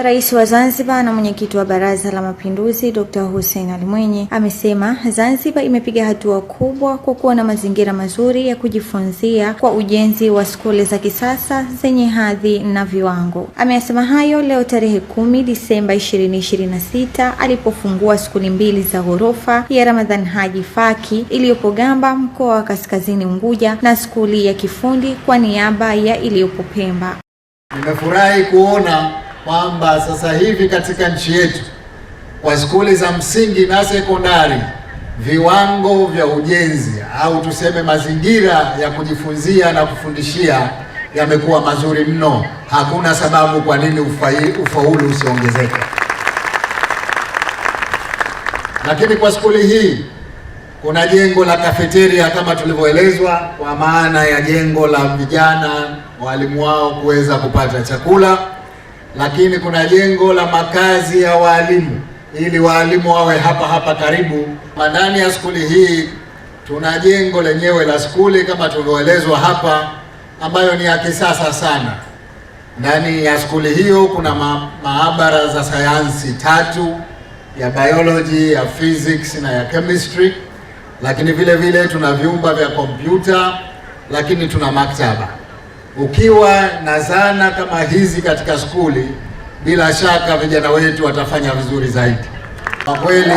Rais wa Zanzibar na mwenyekiti wa Baraza la Mapinduzi Dr. Hussein Ali Mwinyi amesema Zanzibar imepiga hatua kubwa kwa kuwa na mazingira mazuri ya kujifunzia kwa ujenzi wa skuli za kisasa zenye hadhi na viwango. Amesema hayo leo tarehe 10 Disemba 2026 alipofungua skuli mbili za ghorofa ya Ramadhan Haji Faki iliyopo Gamba mkoa wa Kaskazini Unguja na skuli ya kifundi kwa niaba ya iliyopo Pemba. Nimefurahi kuona kwamba sasa hivi katika nchi yetu kwa skuli za msingi na sekondari viwango vya ujenzi au tuseme mazingira ya kujifunzia na kufundishia yamekuwa mazuri mno. Hakuna sababu kwa nini ufaulu usiongezeke. Lakini kwa skuli hii kuna jengo la kafeteria kama tulivyoelezwa, kwa maana ya jengo la vijana walimu wao kuweza kupata chakula. Lakini kuna jengo la makazi ya walimu ili walimu wawe hapa karibu. Ndani ya skuli hii tuna jengo lenyewe la skuli kama tulivyoelezwa hapa, ambayo ni ya kisasa sana. Ndani ya skuli hiyo kuna maabara za sayansi 3 ya biology, ya physics na ya chemistry. Lakini vile tuna vyumba vya kompyuta, lakini tuna maktaba. Ukiwa na zana kama hizi katika skuli, bila shaka vijana wetu watafanya vizuri zaidi. Kwa kweli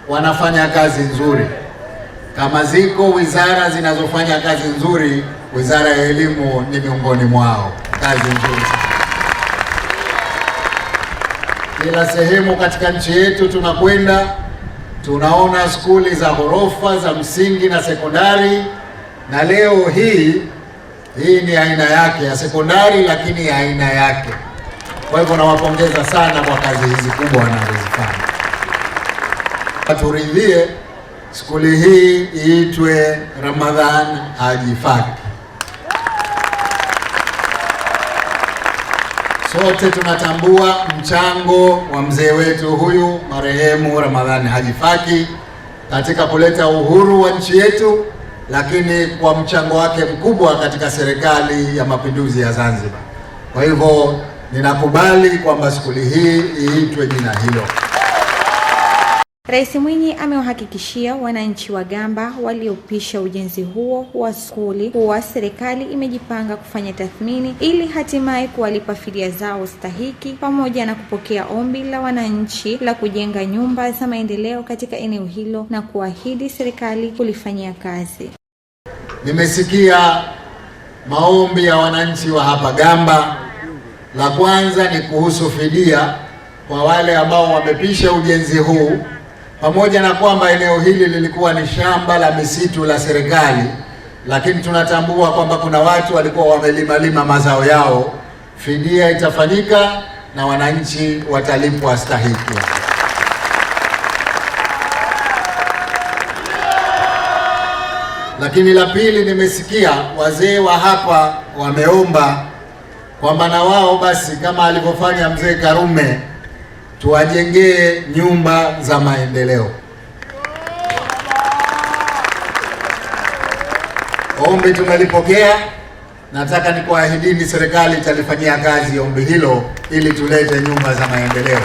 wanafanya kazi nzuri. Kama ziko wizara zinazofanya kazi nzuri, Wizara ya Elimu ni miongoni mwao. Kazi nzuri. Kila sehemu katika nchi yetu tunakwenda, tunaona skuli za ghorofa za msingi na sekondari, na leo hii ni aina yake ya sekondari, lakini ya aina yake. Kwa hivyo nawapongeza sana kwa kazi hizi kubwa wanazozifanya. Turidhie skuli hii iitwe Ramadhan Haji Faki. Sote tunatambua mchango wa mzee wetu huyu marehemu Ramadhan Haji Faki katika kuleta uhuru wa nchi yetu, lakini kwa mchango wake mkubwa katika Serikali ya Mapinduzi ya Zanzibar. Kwa hivyo ninakubali kwamba skuli hii iitwe jina hilo. Rais Mwinyi amewahakikishia wananchi wa Gamba waliopisha ujenzi huo wa skuli kuwa serikali imejipanga kufanya tathmini ili hatimaye kuwalipa fidia zao stahiki, pamoja na kupokea ombi la wananchi la kujenga nyumba za maendeleo katika eneo hilo na kuahidi serikali kulifanyia kazi. Nimesikia maombi ya wananchi wa hapa Gamba. La kwanza ni kuhusu fidia kwa wale ambao wamepisha ujenzi huu, pamoja na kwamba eneo hili lilikuwa ni shamba la misitu la serikali, lakini tunatambua kwamba kuna watu walikuwa wamelima mazao yao. Fidia itafanyika na wananchi watalipwa stahiki. Lakini la pili, nimesikia wazee wa hapa wameomba kwamba na wao basi kama alivyofanya mzee Karume tuwajengee nyumba za maendeleo. Ombi tumelipokea. Nataka nikuahidini serikali italifanyia kazi ombi hilo ili tulete nyumba za maendeleo.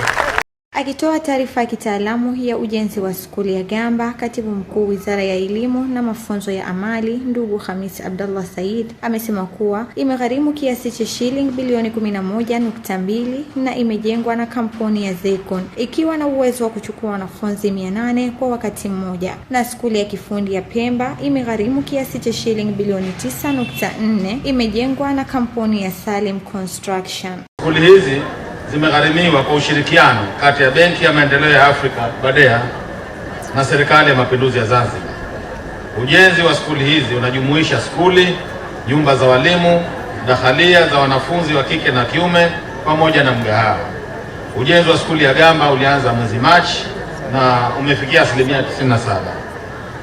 Akitoa taarifa ya kitaalamu ya ujenzi wa skuli ya Gamba, Katibu Mkuu Wizara ya Elimu na Mafunzo ya Amali ndugu Hamis Abdallah Said amesema kuwa imegharimu kiasi cha shilingi bilioni 11.2 na imejengwa na kampuni ya Zekon ikiwa na uwezo wa kuchukua wanafunzi 800 kwa wakati mmoja, na skuli ya kifundi ya Pemba imegharimu kiasi cha shilingi bilioni 9.4 imejengwa na kampuni ya Salim Construction. Skuli hizi zimegharimiwa kwa ushirikiano kati ya Benki ya Maendeleo ya Afrika BADEA na Serikali ya Mapinduzi ya Zanzibar. Ujenzi wa skuli hizi unajumuisha skuli, nyumba za walimu, dakhalia za wanafunzi wa kike na kiume pamoja na mgahawa. Ujenzi wa skuli ya Gamba ulianza mwezi Machi na umefikia asilimia 97.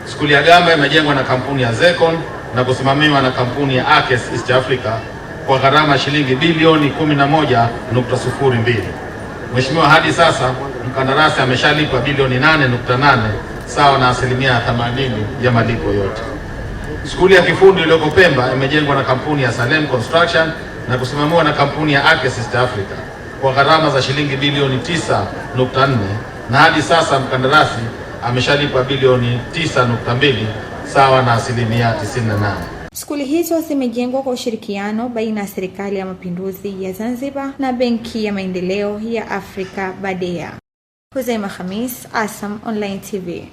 Skuli ya Gamba imejengwa na kampuni ya Zekon na kusimamiwa na kampuni ya Akes East Africa kwa gharama shilingi bilioni 11.02. Mheshimiwa, hadi sasa mkandarasi ameshalipa bilioni 8.8 sawa na asilimia 80 ya malipo yote. Skuli ya kifundi iliyoko Pemba imejengwa na kampuni ya Salem Construction na kusimamiwa na kampuni ya Akes East Africa kwa gharama za shilingi bilioni 9.4 na hadi sasa mkandarasi ameshalipa bilioni 9.2 sawa na 98%. Skuli hizo zimejengwa kwa ushirikiano baina ya Serikali ya Mapinduzi ya Zanzibar na Benki ya Maendeleo ya Afrika BADEA. Huzaima Khamis, ASAM Online TV.